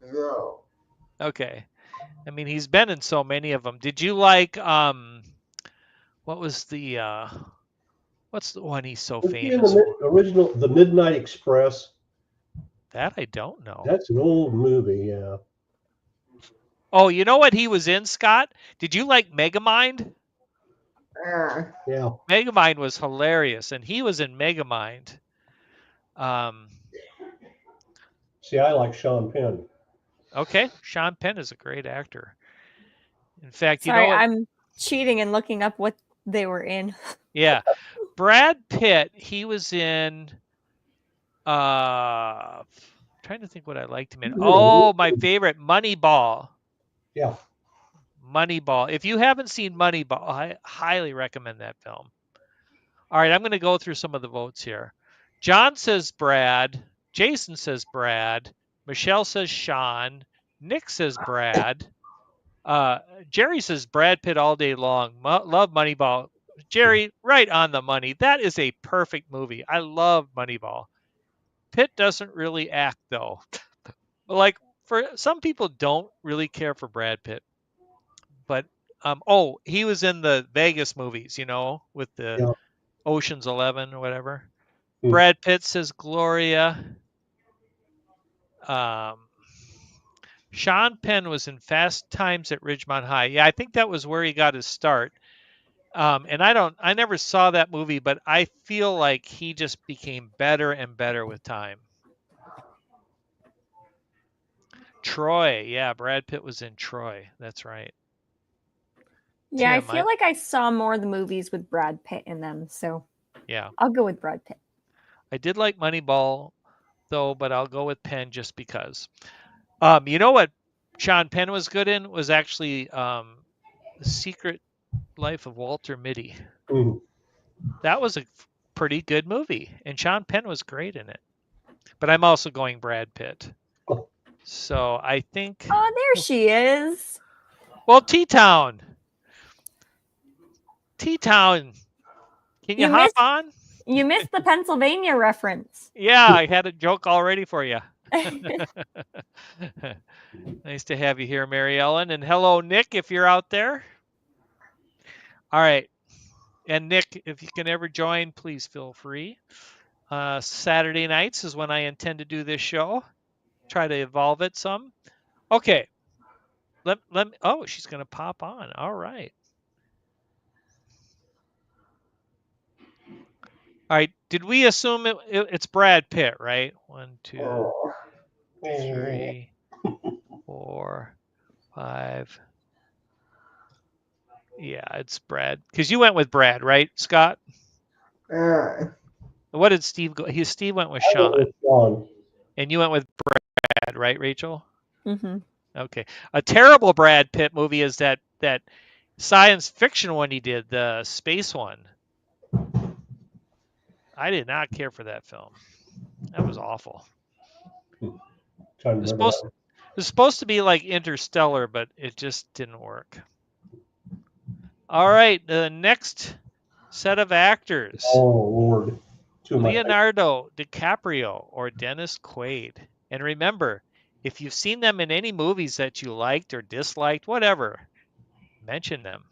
No. Okay. I mean, he's been in so many of them. Did you like what was the what's the one he's so Was he in famous for? the original The Midnight Express? That I don't know. That's an old movie, yeah. Oh, you know what he was in, Scott? Did you like Megamind? Yeah. Megamind was hilarious, and he was in Megamind. Um, See, I like Sean Penn. okay, Sean Penn is a great actor. In fact, you Sorry, know what? I'm cheating and looking up what they were in. Yeah, Brad Pitt. He was in. Trying to think what I liked him in. Oh, my favorite, Moneyball. Yeah. Moneyball. If you haven't seen Moneyball, I highly recommend that film. All right, I'm going to go through some of the votes here. John says Brad. Jason says Brad. Michelle says Sean. Nick says Brad. Jerry says Brad Pitt all day long. Love Moneyball. Jerry, right on the money. That is a perfect movie. I love Moneyball. Pitt doesn't really act though. Like for some people don't really care for Brad Pitt, but oh, he was in the Vegas movies, you know, with the Yeah. Ocean's 11 or whatever. Hmm. Brad Pitt says Gloria. Sean Penn was in Fast Times at Ridgemont High. Yeah, I think that was where he got his start. And I never saw that movie, but I feel like he just became better and better with time. Troy, yeah, Brad Pitt was in Troy. That's right. Yeah, I Tim, feel like I saw more of the movies with Brad Pitt in them, so yeah, I'll go with Brad Pitt. I did like Moneyball though, but I'll go with Penn just because. You know what Sean Penn was good in was actually The Secret Life of Walter Mitty. Mhm. That was a pretty good movie, and Sean Penn was great in it. But I'm also going Brad Pitt. So I think. Oh, there she is. Well, T-Town. T-Town. Can you hop on? You missed the Pennsylvania reference. Yeah, I had a joke already for you. Nice to have you here, Mary Ellen. And hello, Nick, if you're out there. All right. And Nick, if you can ever join, please feel free. Saturday nights is when I intend to do this show. Try to evolve it some. Okay. Let me, oh, she's going to pop on. All right. All right. Did we assume it's Brad Pitt, right? 1, 2, 3, 4, 5. Yeah, it's Brad. Because you went with Brad, right, Scott? What did Steve go? Steve went with I went Sean. with Sean. And you went with Brad, right, Rachel? Mm-hmm. Okay. A terrible Brad Pitt movie is that science fiction one he did, the space one. I did not care for that film. That was awful. Trying to It remember was supposed to be like Interstellar, but it just didn't work. All right, the next set of actors. Oh, Lord. Leonardo DiCaprio or Dennis Quaid. And remember, if you've seen them in any movies that you liked or disliked, whatever, mention them.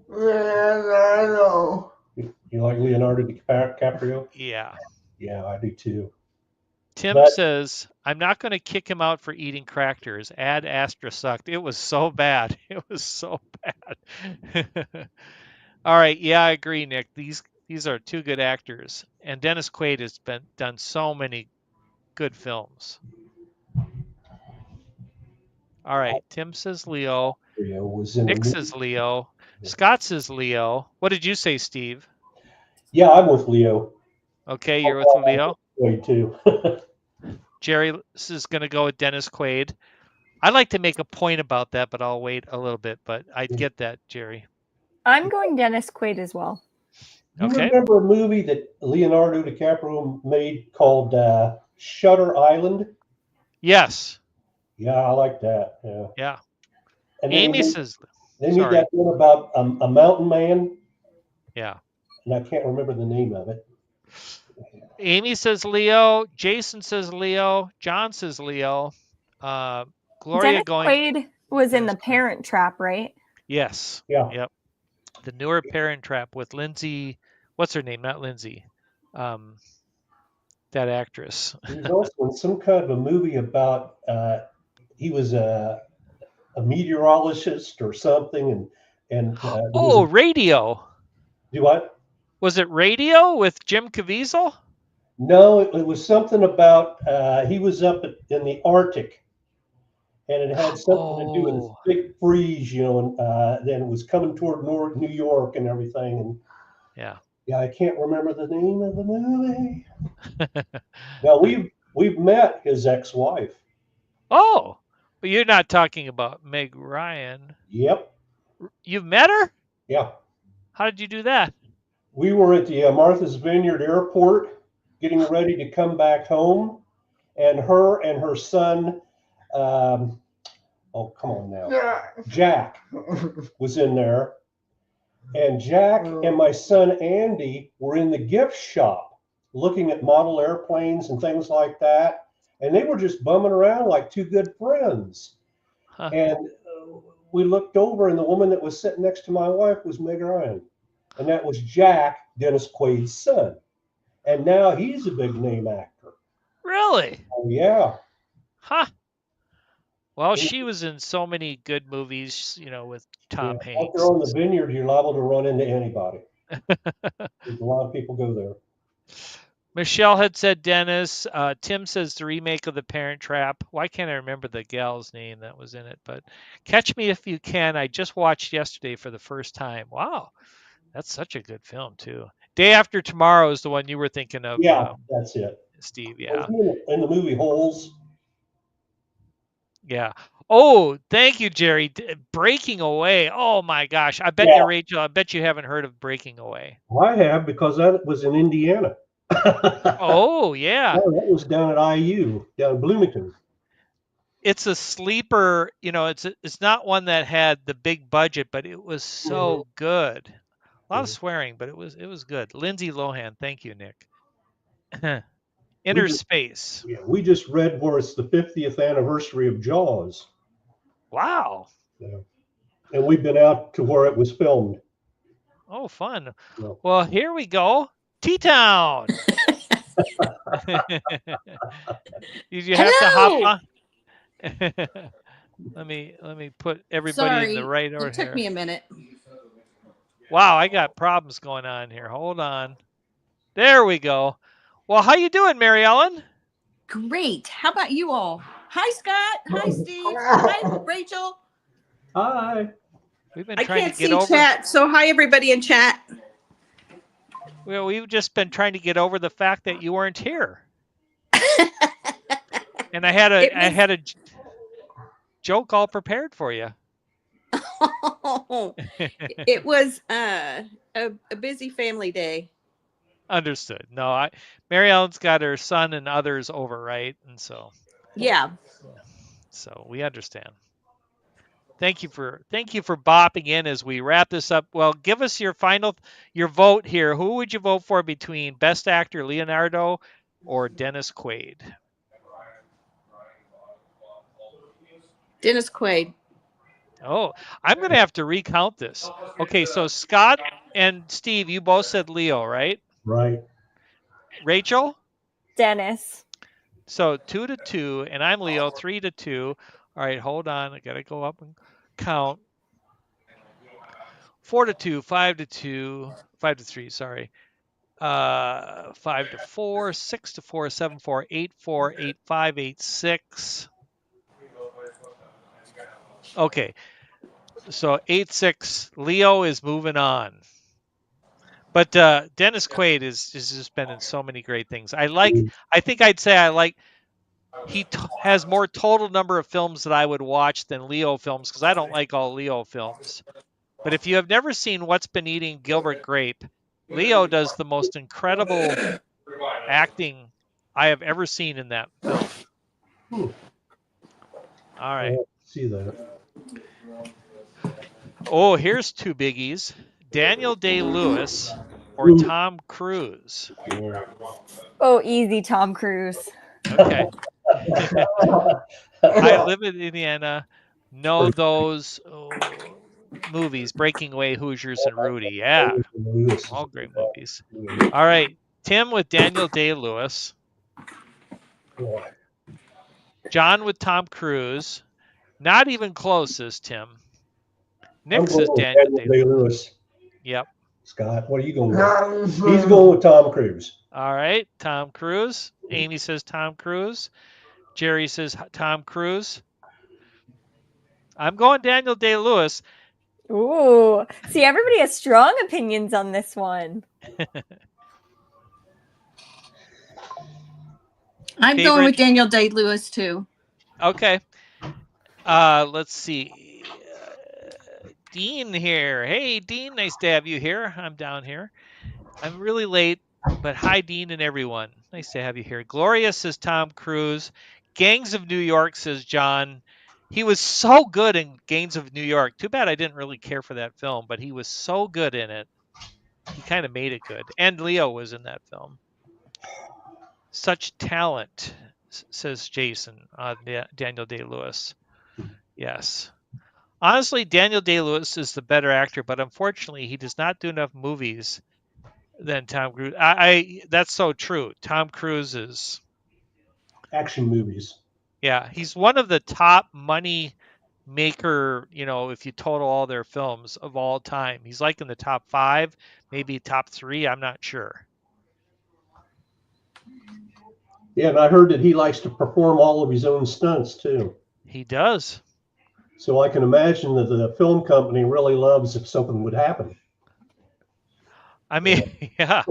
Leonardo. You like Leonardo DiCaprio? Yeah. Yeah, I do too. Tim says, I'm not going to kick him out for eating crackers. Ad Astra sucked. It was so bad. It was so bad. All right. Yeah, I agree, Nick. These are two good actors. And Dennis Quaid has done so many good films. All right. Tim says Leo. Nick says Leo. Scott says Leo. What did you say, Steve? Yeah, I'm with Leo. Okay, you're with Leo? Quaid too. Jerry is going to go with Dennis Quaid. I'd like to make a point about that, but I'll wait a little bit. But I get that, Jerry. I'm going Dennis Quaid as well. You Okay. remember a movie that Leonardo DiCaprio made called Shutter Island? Yes. Yeah, I like that. Yeah. Yeah. And Amy says, they made sorry. that one about a mountain man, Yeah. and I can't remember the name of it. Amy says Leo. Jason says Leo. John says Leo. Gloria Dennis going. Quaid was in Dennis The Parent Trap, right? Yes. Yeah. Yep. The newer Parent Trap with Lindsay. What's her name? Not Lindsay. That actress. He was also in some kind of a movie about he was a meteorologist or something, and Oh, Radio. do what? Was it Radio with Jim Caviezel? No, it was something about he was up in the Arctic, and it had something to do with this Oh. big freeze, and then it was coming toward New York and everything. And Yeah. yeah, I can't remember the name of the movie. Now we've met his ex-wife. Oh, but you're not talking about Meg Ryan. Yep. You've met her? Yeah. How did you do that? We were at the Martha's Vineyard Airport getting ready to come back home, and her son, oh, come on now, Jack was in there, and Jack and my son Andy were in the gift shop looking at model airplanes and things like that, and they were just bumming around like two good friends. Huh. And we looked over, and the woman that was sitting next to my wife was Meg Ryan. And that was Jack, Dennis Quaid's son. And now he's a big name actor. Really? Oh, yeah. Huh. Well, she was in so many good movies, with Tom Out Hanks. there on the vineyard, you're liable to run into anybody. There's a lot of people go there. Michelle had said Dennis. Tim says the remake of The Parent Trap. Why can't I remember the gal's name that was in it? But Catch Me If You Can. I just watched yesterday for the first time. Wow. That's such a good film, too. Day After Tomorrow is the one you were thinking of. Yeah, that's it. Steve, yeah. In the movie Holes. Yeah. Oh, thank you, Jerry. Breaking Away. Oh, my gosh. I bet you, Rachel, I bet you haven't heard of Breaking Away. I have, because that was in Indiana. Oh, yeah. No, that was down at IU, down in Bloomington. It's a sleeper, it's not one that had the big budget, but it was so good. A lot of swearing, but it was good. Lindsay Lohan, thank you, Nick. Inner Space. Yeah, we just read where it's the 50th anniversary of Jaws. Wow. Yeah. And we've been out to where it was filmed. Oh, fun. Yeah. Well, here we go. T-Town. Did you have to hop on? Let me put everybody in the right order. It took me a minute. Wow, I got problems going on here. Hold on. There we go. Well, how you doing, Mary Ellen? Great. How about you all? Hi, Scott. Hi, Steve. Hi, Rachel. Hi. We've been I trying can't to get see over chat, so hi, everybody in chat. Well, we've just been trying to get over the fact that you weren't here. And I had a joke all prepared for you. Oh, it was a busy family day. Understood. No, Mary Ellen's got her son and others over, right? And so we understand. Thank you for bopping in as we wrap this up. Well, give us your vote here. Who would you vote for between Best Actor Leonardo or Dennis Quaid? Dennis Quaid. Oh, I'm going to have to recount this. Okay, so Scott and Steve, you both said Leo, right? Right. Rachel? Dennis. So 2-2, and I'm Leo, 3-2. All right, hold on. I got to go up and count. 4-2, 5-2, 5-3, sorry. 5-4, 6-4, 7-4, 8-4, 8-5, 8-6. Okay. So 8-6. Leo is moving on. But Dennis Quaid has just been in so many great things. I think I'd say I like he has more total number of films that I would watch than Leo films because I don't like all Leo films. But if you have never seen What's Been Eating Gilbert Grape, Leo does the most incredible acting I have ever seen in that film. Hmm. All right. See that. Oh, here's two biggies. Daniel Day-Lewis or Tom Cruise. Oh, easy, Tom Cruise. Okay. I live in Indiana. Know those movies, Breaking Away, Hoosiers, and Rudy. Yeah, all great movies. All right. Tim with Daniel Day-Lewis. John with Tom Cruise. Not even close as Tim. Nick says Daniel Day-Lewis. Yep. Scott, what are you going with? He's going with Tom Cruise. All right, Tom Cruise. Amy says Tom Cruise. Jerry says Tom Cruise. I'm going Daniel Day-Lewis. Ooh. See, everybody has strong opinions on this one. I'm going with Daniel Day-Lewis too. Okay. Let's see. Dean here. Hey, Dean. Nice to have you here. I'm down here. I'm really late, but hi, Dean and everyone. Nice to have you here. Gloria says Tom Cruise. Gangs of New York says John. He was so good in Gangs of New York. Too bad I didn't really care for that film, but he was so good in it. He kind of made it good. And Leo was in that film. Such talent, says Jason. Daniel Day-Lewis. Yes. Honestly, Daniel Day-Lewis is the better actor, but unfortunately, he does not do enough movies than Tom Cruise. That's so true. Tom Cruise is action movies. Yeah, he's one of the top money maker, if you total all their films of all time. He's like in the top 5, maybe top 3, I'm not sure. Yeah, and I heard that he likes to perform all of his own stunts too. He does. So I can imagine that the film company really loves if something would happen. I mean, yeah.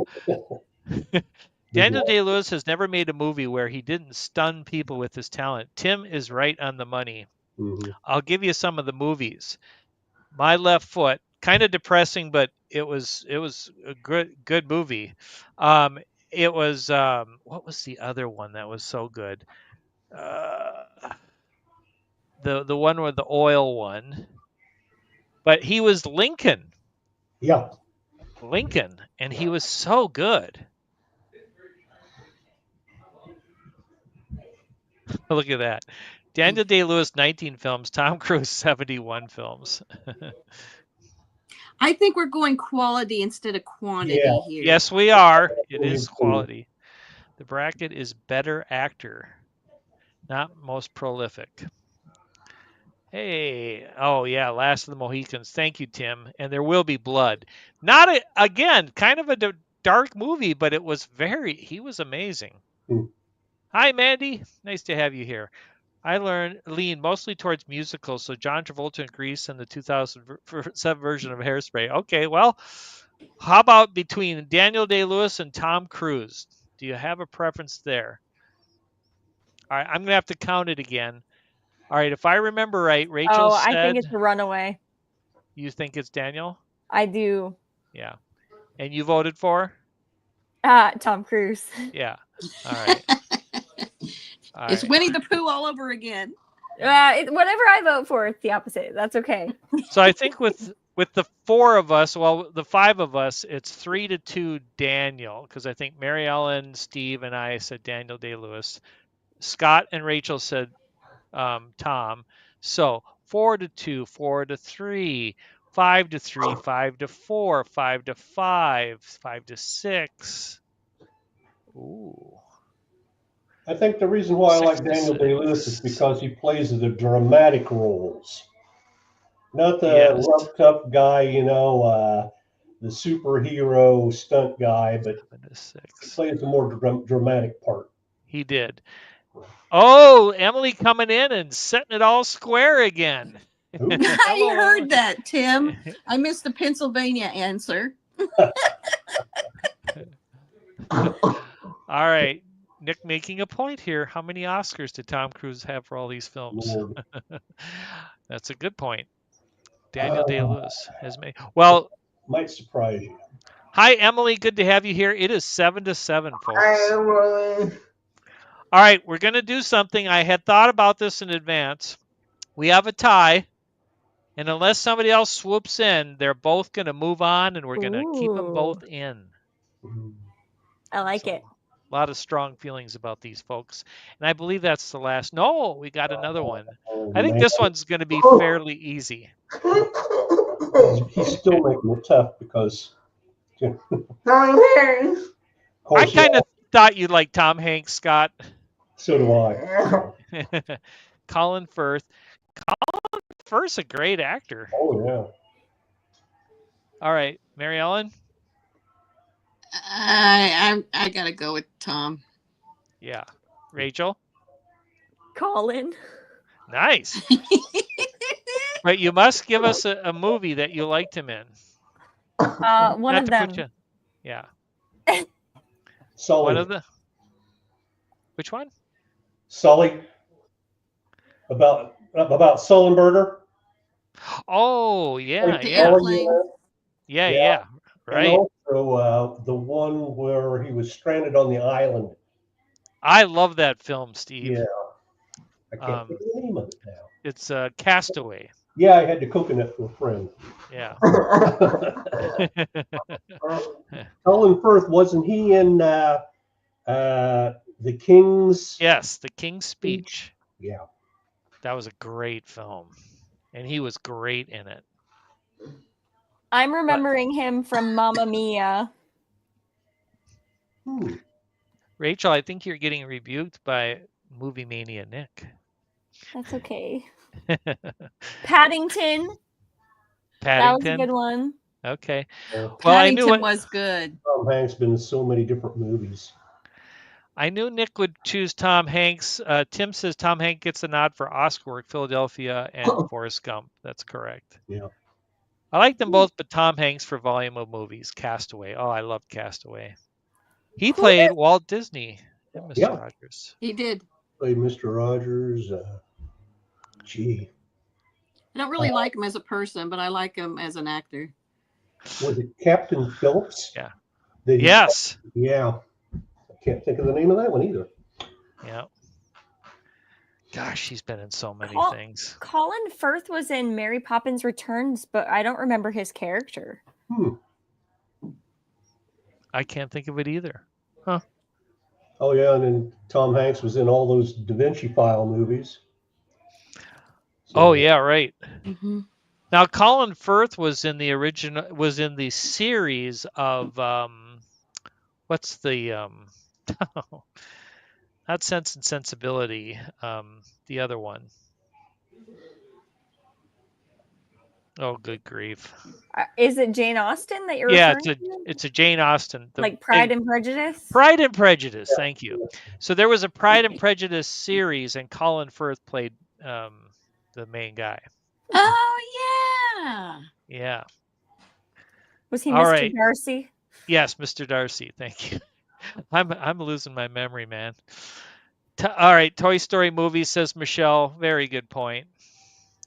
Daniel Day-Lewis has never made a movie where he didn't stun people with his talent. Tim is right on the money. Mm-hmm. I'll give you some of the movies. My Left Foot, kind of depressing, but it was a good movie. It was what was the other one that was so good? The one with the oil one. But he was Lincoln. Yeah. Lincoln, and he was so good. Look at that. Daniel Day-Lewis, 19 films. Tom Cruise, 71 films. I think we're going quality instead of quantity here. Yes, we are. It is quality. The bracket is better actor, not most prolific. Hey, oh yeah, Last of the Mohicans. Thank you, Tim. And There Will Be Blood. Again, kind of a dark movie, but it was he was amazing. Hi, Mandy. Nice to have you here. I lean mostly towards musicals, so John Travolta in Grease and the 2007 version of Hairspray. Okay, well, how about between Daniel Day-Lewis and Tom Cruise? Do you have a preference there? All right, I'm going to have to count it again. All right, if I remember right, Rachel said... I think it's The Runaway. You think it's Daniel? I do. Yeah. And you voted for? Tom Cruise. Yeah. All right. It's Winnie the Pooh all over again. Whatever I vote for, it's the opposite. That's okay. So I think with the 4 of us, the 5 of us, it's 3-2 Daniel, because I think Mary Ellen, Steve, and I said Daniel Day-Lewis. Scott and Rachel said Tom. So 4-2, 4-3, 5-3, 5-4, 5-5, 5-6. Ooh. I think the reason why I like Daniel Day-Lewis is because he plays the dramatic roles. Not the rough, tough guy, the superhero stunt guy, but he plays the more dramatic part. He did. Oh, Emily coming in and setting it all square again. I heard that, Tim. I missed the Pennsylvania answer. All right. Nick making a point here. How many Oscars did Tom Cruise have for all these films? Lord. That's a good point. Daniel Uh, Day-Lewis has made. Well, Might surprise you. hi Emily, good to have you here. It is 7-7, I folks. am really. All right, we're going to do something. I had thought about this in advance. We have a tie, and unless somebody else swoops in, they're both going to move on, and we're going to keep them Ooh, both in. I like So, it. a lot of strong feelings about these folks. And I believe that's the last. No, we got another one. Oh, I think man. this one's going to be fairly easy. He's still making it tough because, of Tom Hanks. I course, kind of thought you'd like Tom Hanks, Scott. so do I. Colin Firth. Colin Firth's a great actor. Oh, yeah. All right, Mary Ellen? I gotta go with Tom. Yeah. Rachel? Colin. Nice. But you must give us a movie that you liked him in. One Not of to them. put you. Yeah. Sully. One of the. Which one? Sully. About Sullenberger. Oh, yeah, Played yeah. Sully in that. Yeah, Yeah. yeah. And Right. also the one where he was stranded on the island. I love that film, Steve. Yeah. I can't think of the name of it now. It's Castaway. Yeah, I had to coconut for a friend. Yeah. Colin Firth, wasn't he in The King's? Yes, The King's Speech. Yeah. That was a great film. And he was great in it. I'm remembering him from Mamma Mia. Rachel, I think you're getting rebuked by Movie Mania Nick. That's okay. Paddington. That was a good one. Okay. Well, Paddington was good. Tom Hanks been in so many different movies. I knew Nick would choose Tom Hanks. Tim says Tom Hanks gets a nod for Oscar work, Philadelphia, and Forrest Gump. That's correct. Yeah. I like them both, but Tom Hanks for volume of movies. Castaway. Oh, I love Castaway. He played Walt Disney and Mr. Rogers. He did. Played Mr. Rogers. Gee. I don't really like him as a person, but I like him as an actor. Was it Captain Phillips? Yeah. Yes. Yeah. I can't think of the name of that one either. Yeah. Gosh, he's been in so many things. Colin Firth was in Mary Poppins Returns, but I don't remember his character. I can't think of it either. Huh. Oh, yeah, and then Tom Hanks was in all those Da Vinci File movies. So, oh, yeah, right. Mm-hmm. Now, Colin Firth was in the series of what's the not Sense and Sensibility, the other one. Oh, good grief! Is it Jane Austen that you're referring to? It's a Jane Austen. Like Pride and Prejudice? Pride and Prejudice. Thank you. So there was a Pride and Prejudice series, and Colin Firth played the main guy. Oh yeah. Yeah. Was he All Mr. right. Darcy? Yes, Mr. Darcy. Thank you. I'm losing my memory, man. All right, Toy Story movie, says Michelle. Very good point.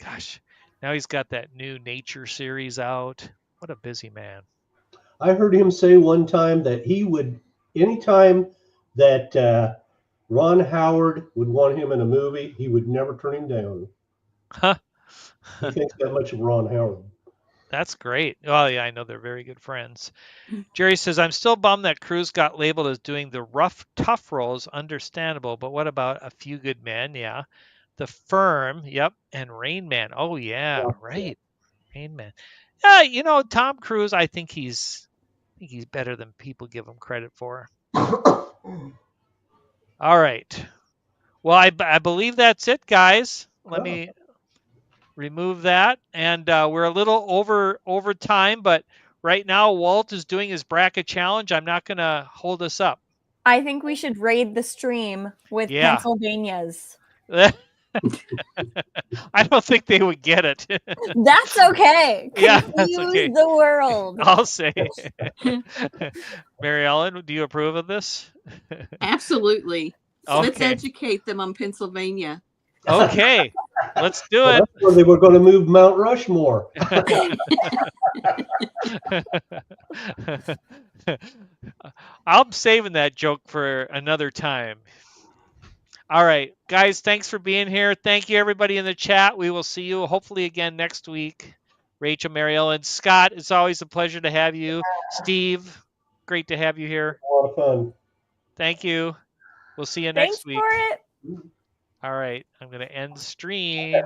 Gosh, now he's got that new nature series out. What a busy man. I heard him say one time that he would, anytime that Ron Howard would want him in a movie, he would never turn him down. Huh. He thinks that much of Ron Howard. That's great. Oh, yeah, I know they're very good friends. Jerry says, I'm still bummed that Cruise got labeled as doing the rough, tough roles. Understandable. But what about A Few Good Men? Yeah. The Firm. Yep. And Rain Man. Oh, yeah. Right. Rain Man. Yeah, Tom Cruise, I think he's better than people give him credit for. All right. Well, I believe that's it, guys. Let me remove that, and we're a little over time, but right now Walt is doing his bracket challenge. I'm not going to hold us up. I think we should raid the stream with Pennsylvania's. I don't think they would get it. That's okay. Yeah, Confuse that's okay. the world. I'll say. Mary Ellen, do you approve of this? Absolutely. Let's Okay. educate them on Pennsylvania. Okay. Let's do Well, it. that's where they were going to move Mount Rushmore. I'm saving that joke for another time. All right, guys, thanks for being here. Thank you, everybody in the chat. We will see you hopefully again next week. Rachel, Mary Ellen, Scott, it's always a pleasure to have you. Steve, great to have you here. A lot of fun. Thank you. We'll see you Thanks next week. for it. All right, I'm going to end stream.